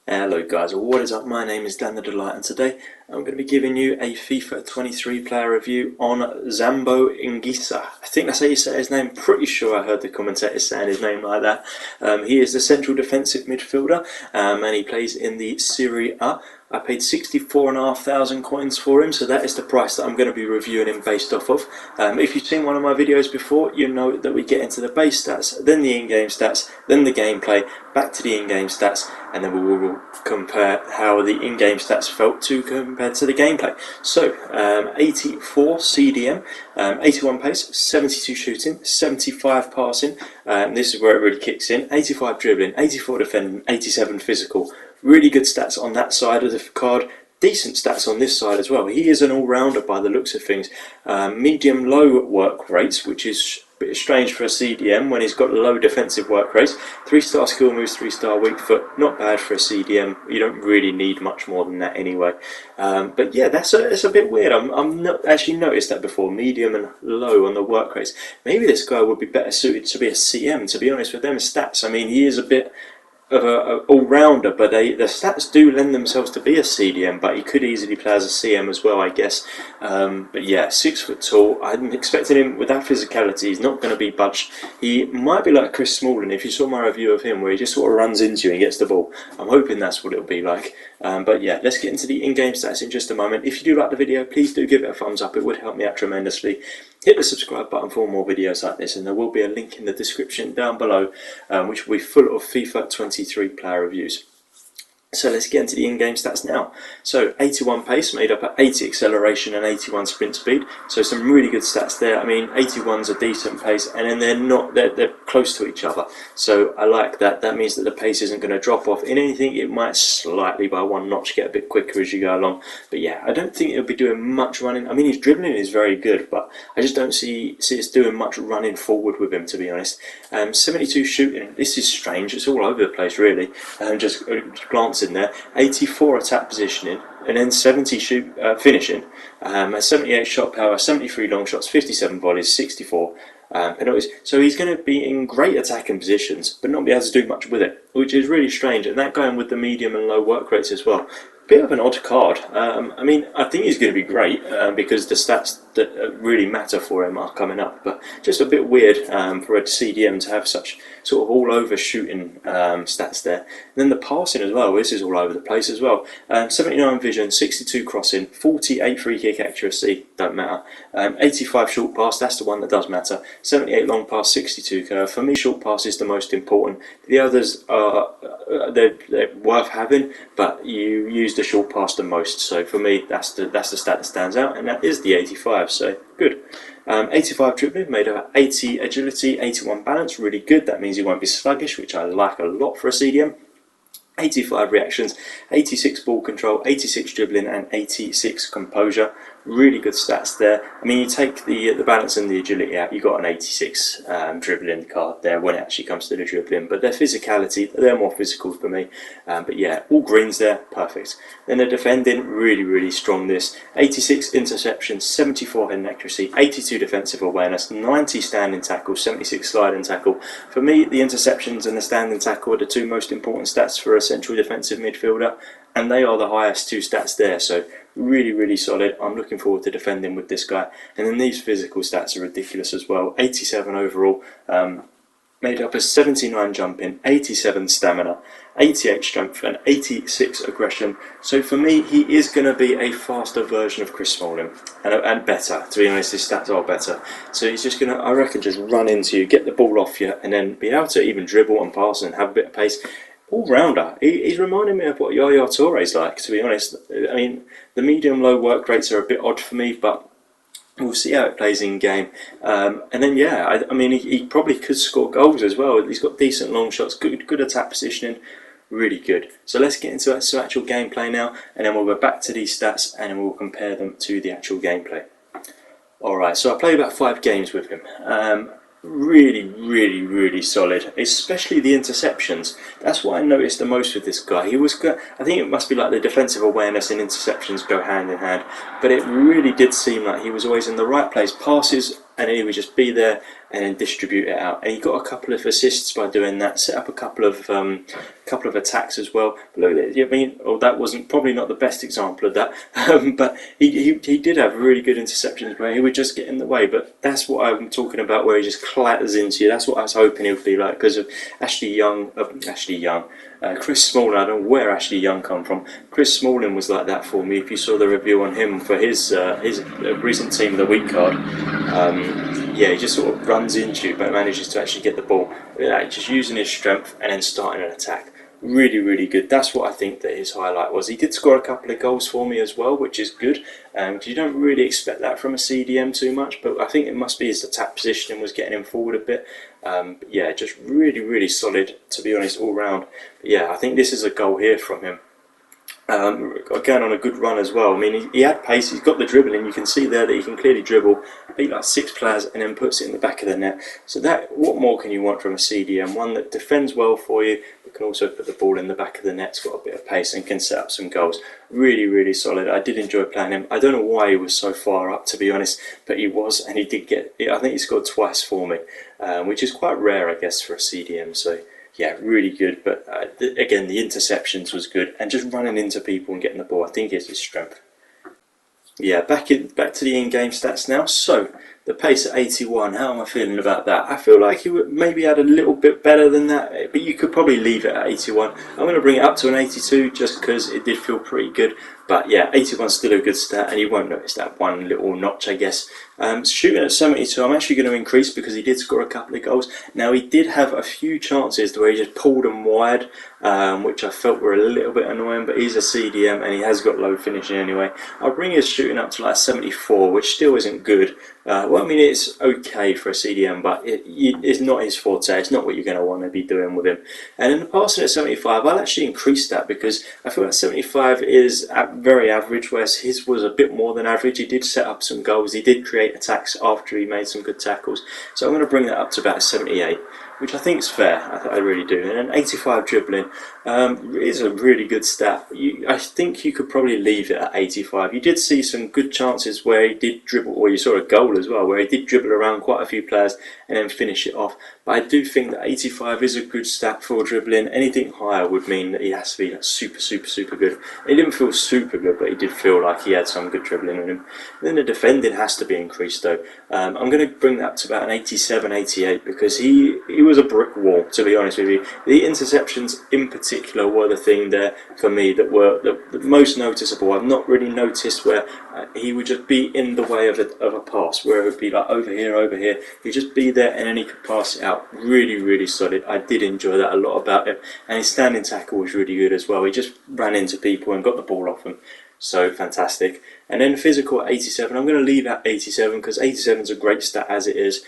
Hello guys, what is up? My name is Dan the Delight and today I'm going to be giving you a FIFA 23 player review on Zambo Anguissa. I think that's how you say his name. Pretty sure I heard the commentators saying his name like that. He is the central defensive midfielder and he plays in the Serie A. I paid 64,500 coins for him, so that is the price that I'm going to be reviewing him based off of. If you've seen one of my videos before, you know that we get into the base stats, then the in-game stats, then the gameplay, back to the in-game stats, and then we will compare how the in-game stats felt compared to the gameplay. So, 84 CDM, 81 pace, 72 shooting, 75 passing, this is where it really kicks in, 85 dribbling, 84 defending, 87 physical. Really good stats on that side of the card, decent stats on this side as well. He is an all-rounder by the looks of things. Medium-low work rates, which is a bit strange for a CDM when he's got low defensive work rates. 3-star skill moves, 3-star weak foot, not bad for a CDM. You don't really need much more than that anyway. But yeah, it's a bit weird. I've not actually noticed that before, medium and low on the work rates. Maybe this guy would be better suited to be a CM, to be honest with them stats. I mean, he is a bit of an all-rounder, but the stats do lend themselves to be a CDM, but he could easily play as a CM as well, I guess. But yeah, 6 foot tall. I'm expecting him with that physicality. He's not going to be budged. He might be like Chris Smalling, if you saw my review of him, where he just sort of runs into you and gets the ball. I'm hoping that's what it'll be like. But yeah, let's get into the in-game stats in just a moment. If you do like the video, please do give it a thumbs up. It would help me out tremendously. Hit the subscribe button for more videos like this, and there will be a link in the description down below, which will be full of FIFA 23 player reviews. So let's get into the in-game stats now. So 81 pace made up of 80 acceleration and 81 sprint speed. So some really good stats there. I mean, 81's a decent pace, and then they're close to each other. So I like that. That means that the pace isn't going to drop off. In anything, it might slightly by one notch get a bit quicker as you go along. But yeah, I don't think it'll be doing much running. I mean, his dribbling is very good, but I just don't see us doing much running forward with him, to be honest. 72 shooting. This is strange. It's all over the place, really. Just glancing there, 84 attack positioning, and then 70 finishing, 78 shot power, 73 long shots, 57 volleys, 64 penalties. So he's going to be in great attacking positions, but not be able to do much with it, which is really strange. And that going with the medium and low work rates as well. Bit of an odd card. I mean, I think he's going to be great because the stats that really matter for him are coming up, but just a bit weird for a CDM to have such sort of all-over shooting stats there. And then the passing as well, this is all over the place as well. 79 vision, 62 crossing, 48 free kick accuracy, don't matter. 85 short pass, that's the one that does matter. 78 long pass, 62 curve. For me, short pass is the most important. The others are they're worth having, but you use the short pass the most. So for me, that's the stat that stands out, and that is the 85. So good. 85 dribbling, made up of 80 agility, 81 balance, really good. That means he won't be sluggish, which I like a lot for a CDM. 85 reactions, 86 ball control, 86 dribbling, and 86 composure. Really good stats there. I mean, you take the balance and the agility out, you got an 86 dribbling card there when it actually comes to the dribbling. But their physicality, they're more physical for me. But yeah, all greens there, perfect. Then the defending, really, really strong this. 86 interceptions, 74 head accuracy, 82 defensive awareness, 90 standing tackle, 76 sliding tackle. For me, the interceptions and the standing tackle are the two most important stats for a central defensive midfielder, and they are the highest two stats there. So really, really solid. I'm looking forward to defending with this guy. And then these physical stats are ridiculous as well. 87 overall, made up of 79 jumping, 87 stamina, 88 strength, and 86 aggression. So for me, he is going to be a faster version of Chris Smalling, and better. To be honest, his stats are better. So he's just going to, I reckon, just run into you, get the ball off you, and then be able to even dribble and pass and have a bit of pace. All-rounder. He's reminding me of what Yaya Touré's like, to be honest. I mean, the medium-low work rates are a bit odd for me, but we'll see how it plays in game. And then, yeah, I mean, he probably could score goals as well. He's got decent long shots, good attack positioning, really good. So let's get into some actual gameplay now, and then we'll go back to these stats, and then we'll compare them to the actual gameplay. Alright, so I played about 5 games with him. Really, really, really solid, especially the interceptions. That's what I noticed the most with this guy. He was good. I think it must be like the defensive awareness and interceptions go hand in hand, but it really did seem like he was always in the right place. Passes, and he would just be there and then distribute it out. And he got a couple of assists by doing that. Set up a couple of attacks as well. But look, I mean, that wasn't probably not the best example of that, but he did have really good interceptions where he would just get in the way. But that's what I'm talking about, where he just clatters into you. That's what I was hoping he would be like, because of Chris Smalling. I don't know where Ashley Young come from. Chris Smalling was like that for me. If you saw the review on him for his recent Team of the Week card, yeah, he just sort of runs into you but manages to actually get the ball, just using his strength and then starting an attack. Really, really good. That's what I think that his highlight was. He did score a couple of goals for me as well, which is good. You don't really expect that from a CDM too much, but I think it must be his attack positioning was getting him forward a bit. But yeah, just really, really solid, to be honest, all round. But yeah, I think this is a goal here from him. Again, on a good run as well. I mean, he had pace, he's got the dribbling. You can see there that he can clearly dribble, beat like 6 players and then puts it in the back of the net. So what more can you want from a CDM? One that defends well for you, but can also put the ball in the back of the net, got a bit of pace and can set up some goals. Really, really solid. I did enjoy playing him. I don't know why he was so far up, to be honest, but he was, and he did get, I think he scored twice for me, which is quite rare, I guess, for a CDM. So yeah, really good. But again, the interceptions was good, and just running into people and getting the ball, I think, is his strength. Yeah, back to the in-game stats now. So the pace at 81. How am I feeling about that? I feel like he maybe had a little bit better than that, but you could probably leave it at 81. I'm going to bring it up to an 82 just because it did feel pretty good. But yeah, 81 is still a good stat, and you won't notice that one little notch, I guess. Shooting at 72, I'm actually going to increase because he did score a couple of goals. Now, he did have a few chances where he just pulled them wide, which I felt were a little bit annoying, but he's a CDM and he has got low finishing anyway. I'll bring his shooting up to like 74, which still isn't good. Well, I mean, it's okay for a CDM, but it's not his forte. It's not what you're going to want to be doing with him. And in the passing at 75, I'll actually increase that because I feel like 75 is very average, whereas his was a bit more than average. He did set up some goals. He did create attacks after he made some good tackles. So I'm going to bring that up to about 78, which I think is fair. I really do. And an 85 dribbling is a really good stat. I think you could probably leave it at 85. You did see some good chances where he did dribble, or you saw a goal as well, where he did dribble around quite a few players and then finish it off. But I do think that 85 is a good stat for dribbling. Anything higher would mean that he has to be like super, super, super good. He didn't feel super good, but he did feel like he had some good dribbling in him. And then the defending has to be increased though. I'm going to bring that up to about an 87, 88 because he was a brick wall, to be honest with you. The interceptions in particular were the thing there for me that were the most noticeable. I've not really noticed where he would just be in the way of a pass, where it would be like over here. He'd just be there and then he could pass it out. Really, really solid. I did enjoy that a lot about him. And his standing tackle was really good as well. He just ran into people and got the ball off them. So fantastic. And then physical at 87. I'm going to leave at 87 because 87 is a great stat as it is.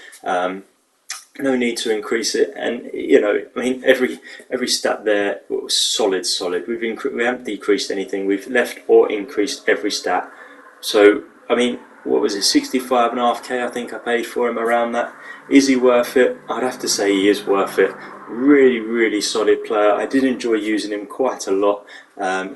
No need to increase it, and you know, I mean, every stat there was solid. We haven't decreased anything. We've left or increased every stat. So I mean, what was it? 65.5k. I think I paid for him around that. Is he worth it? I'd have to say he is worth it. Really, really solid player. I did enjoy using him quite a lot.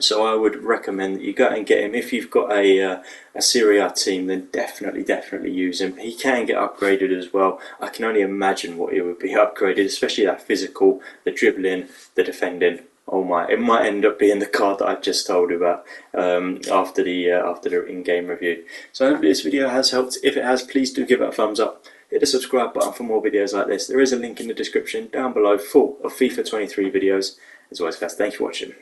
So I would recommend that you go and get him. If you've got a Serie A team, then definitely use him. He can get upgraded as well. I can only imagine what he would be upgraded, especially that physical, the dribbling, the defending. Oh my! It might end up being the card that I've just told you about after the in-game review. So I hope this video has helped. If it has, please do give it a thumbs up. Hit the subscribe button for more videos like this. There is a link in the description down below full of FIFA 23 videos. As always, guys, thank you for watching.